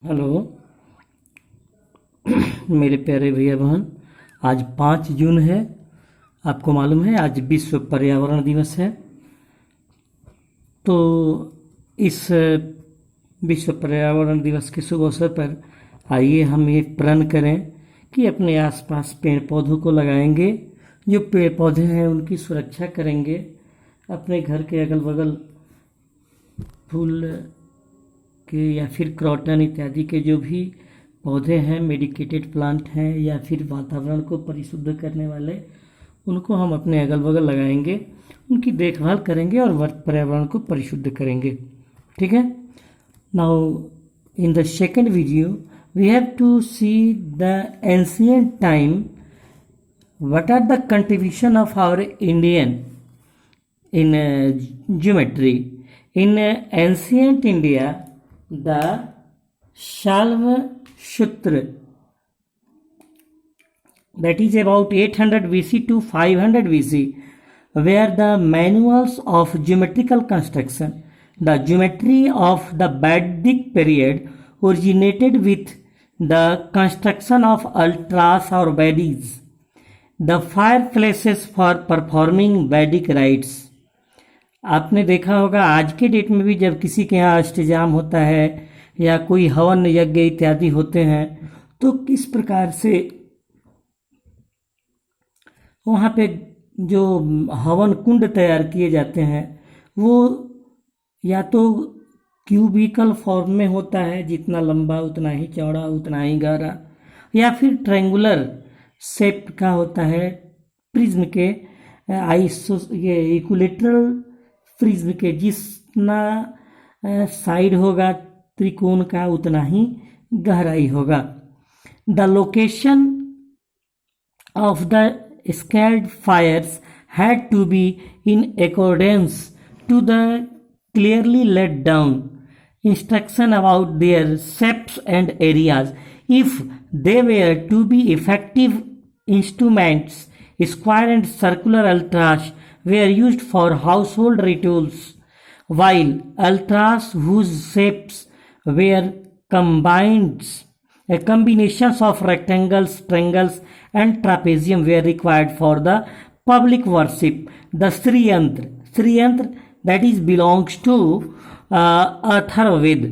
Hello मेरे प्यारे भैया बहन। आज 5 जून है। आपको मालूम है आज विश्व पर्यावरण दिवस है। तो इस विश्व पर्यावरण दिवस के शुभ अवसर पर आइए हम ये प्रण करें कि अपने आसपास पेड़ पौधों को लगाएंगे। जो पेड़ पौधे हैं उनकी सुरक्षा करेंगे। अपने घर के अगल बगल फूल के या फिर क्रॉटन इत्यादि के जो भी पौधे हैं, मेडिकेटेड प्लांट हैं या फिर वातावरण को परिशुद्ध करने वाले, उनको हम अपने अगल बगल लगाएंगे, उनकी देखभाल करेंगे और पर्यावरण को परिशुद्ध करेंगे। ठीक है। Now in the second video we have to see the ancient time, what are the contribution of our Indian in geometry. In ancient India, the Shalva Sutra, that is about 800 BC to 500 BC, were the manuals of geometrical construction. The geometry of the Vedic period originated with the construction of altars or Vedis, the fireplaces for performing Vedic rites. आपने देखा होगा आज के date में भी जब किसी के यहाँ अष्टजाम होता है या कोई हवन यज्ञ इत्यादि होते हैं तो किस प्रकार से वहाँ पे जो हवन कुंड तैयार किए जाते हैं वो या तो क्यूबिकल फॉर्म में होता है, जितना लंबा उतना ही चौड़ा उतना ही गहरा, या फिर ट्रायंगुलर शेप का होता है, प्रिज्म के ये इक्विलेटरल प्रिज्म के जितना साइड होगा त्रिकोण का उतना ही गहराई होगा। The location of the scaled fires had to be in accordance to the clearly laid down instruction about their shapes and areas. If they were to be effective instruments, square and circular altars were used for household rituals, while altars whose shapes were combinations of rectangles, triangles, and trapezium were required for the public worship. The Sri Yantra that is belongs to Atharvaved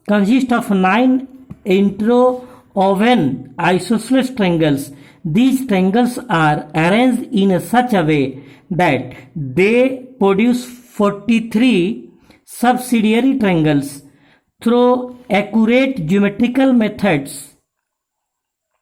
consists of 9 interwoven isosceles triangles. These triangles are arranged in such a way that they produce 43 subsidiary triangles. Through accurate geometrical methods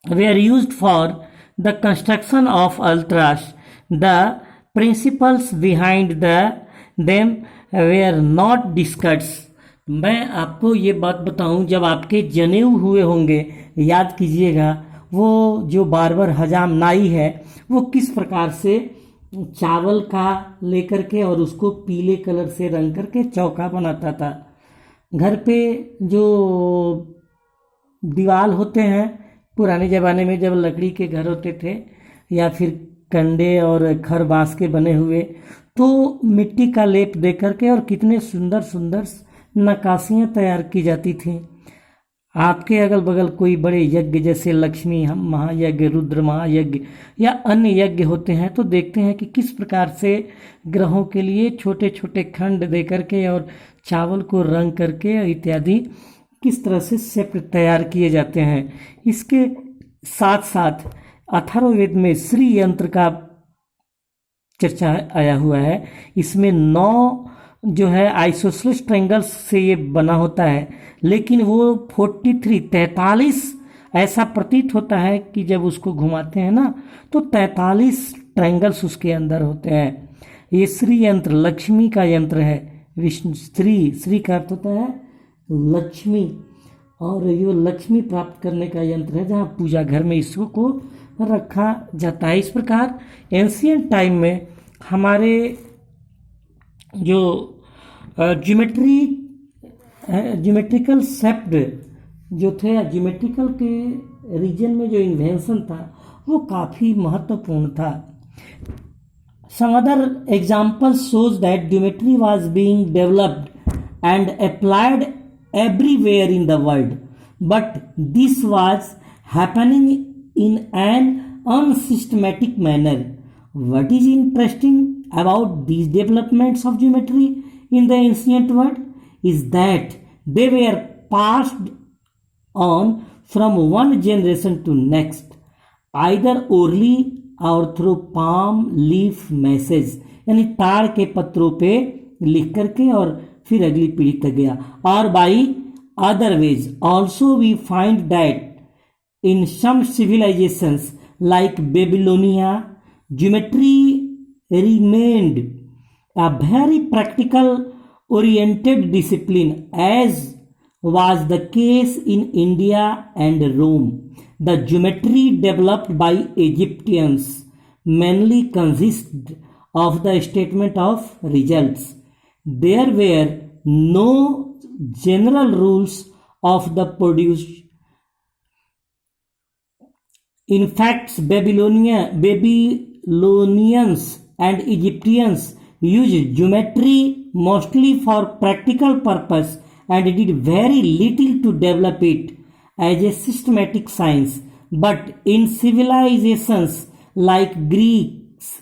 were used for the construction of altars. The principles behind them were not discussed. मैं आपको ये बात बताऊं, जब आपके जनेऊ हुए होंगे याद कीजिएगा वो जो बार्बर हजाम नाई है वो किस प्रकार से चावल का लेकर के और उसको पीले कलर से रंग करके चौका बनाता था। घर पे जो दीवार होते हैं पुराने ज़माने में जब लकड़ी के घर होते थे या फिर कंडे और खर बांस के बने हुए, तो मिट्टी का लेप दे करके और कितने सुंदर सुंदर नक्काशियाँ तैयार की जाती थी। आपके अगल बगल कोई बड़े यज्ञ जैसे लक्ष्मी महायज्ञ, रुद्र महायज्ञ या अन्य यज्ञ होते हैं तो देखते हैं कि किस प्रकार से ग्रहों के लिए छोटे छोटे खंड दे करके और चावल को रंग करके इत्यादि किस तरह से शेप तैयार किए जाते हैं। इसके साथ साथ अथर्ववेद में श्री यंत्र का चर्चा आया हुआ है। इसमें 9 जो है आइसोसेलेस ट्रायंगल्स से ये बना होता है, लेकिन वो 43 ऐसा प्रतीत होता है कि जब उसको घुमाते हैं ना तो 43 ट्रायंगल्स उसके अंदर होते हैं। ये श्री यंत्र लक्ष्मी का यंत्र है। विष्णु श्री का अर्थ होता है लक्ष्मी, और ये लक्ष्मी प्राप्त करने का यंत्र है जहाँ पूजा घर में इसको को रखा जाता है। इस प्रकार एंशिएंट टाइम में हमारे जो ज्योमेट्रिकल शेप्ड जो थे, ज्योमेट्रिकल के रीजन में जो इन्वेंशन था वो काफ़ी महत्वपूर्ण था। Some other examples shows that geometry was being developed and applied everywhere in the world. but this was happening in an unsystematic manner. What is interesting about these developments of geometry in the ancient world is that they were passed on from one generation to next, either orally और through palm leaf message, यानी ताड़ के पत्रों पे लिख करके और फिर अगली पीढ़ी तक गया. और by other ways also we find that in some civilizations like Babylonia geometry remained a very practical oriented discipline, as was the case in India and Rome. The geometry developed by Egyptians mainly consisted of the statement of results. There were no general rules of the produce. In fact, Babylonians and Egyptians used geometry mostly for practical purpose and did very little to develop it as a systematic science. But in civilizations like Greeks,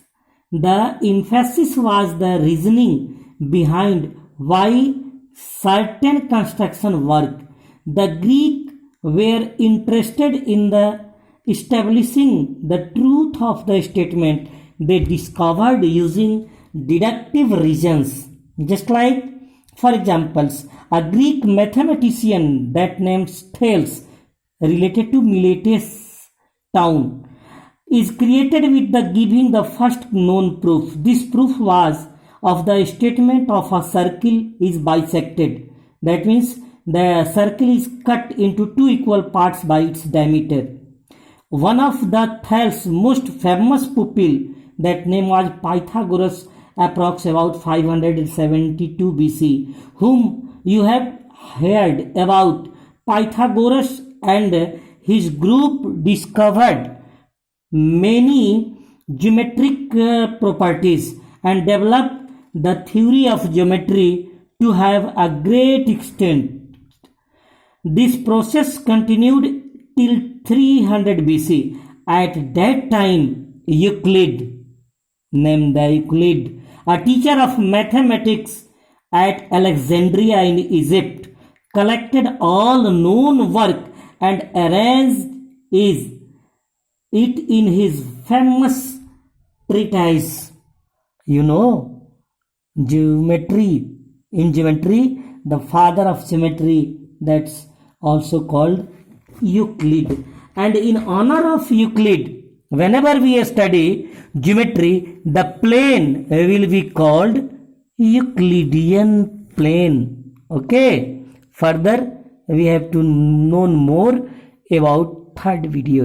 the emphasis was the reasoning behind why certain construction work. The Greeks were interested in the establishing the truth of the statement they discovered using deductive reasons. Just like, for examples, a Greek mathematician that named Thales, related to Miletus town, is created with the giving the first known proof. This proof was of the statement of a circle is bisected. That means the circle is cut into two equal parts by its diameter. One of the Thales' most famous pupil, that name was Pythagoras, approx about 572 BC, whom you have heard about. Pythagoras and his group discovered many geometric properties and developed the theory of geometry to have a great extent. This process continued till 300 BC. At that time, Euclid, named Euclid, a teacher of mathematics at Alexandria in Egypt, collected all known work and arranged it in his famous treatise. You know, geometry. In geometry, the father of geometry, that's also called Euclid. And in honor of Euclid, whenever we study geometry, the plane will be called Euclidean plane. Okay. Further, we have to know more about third video.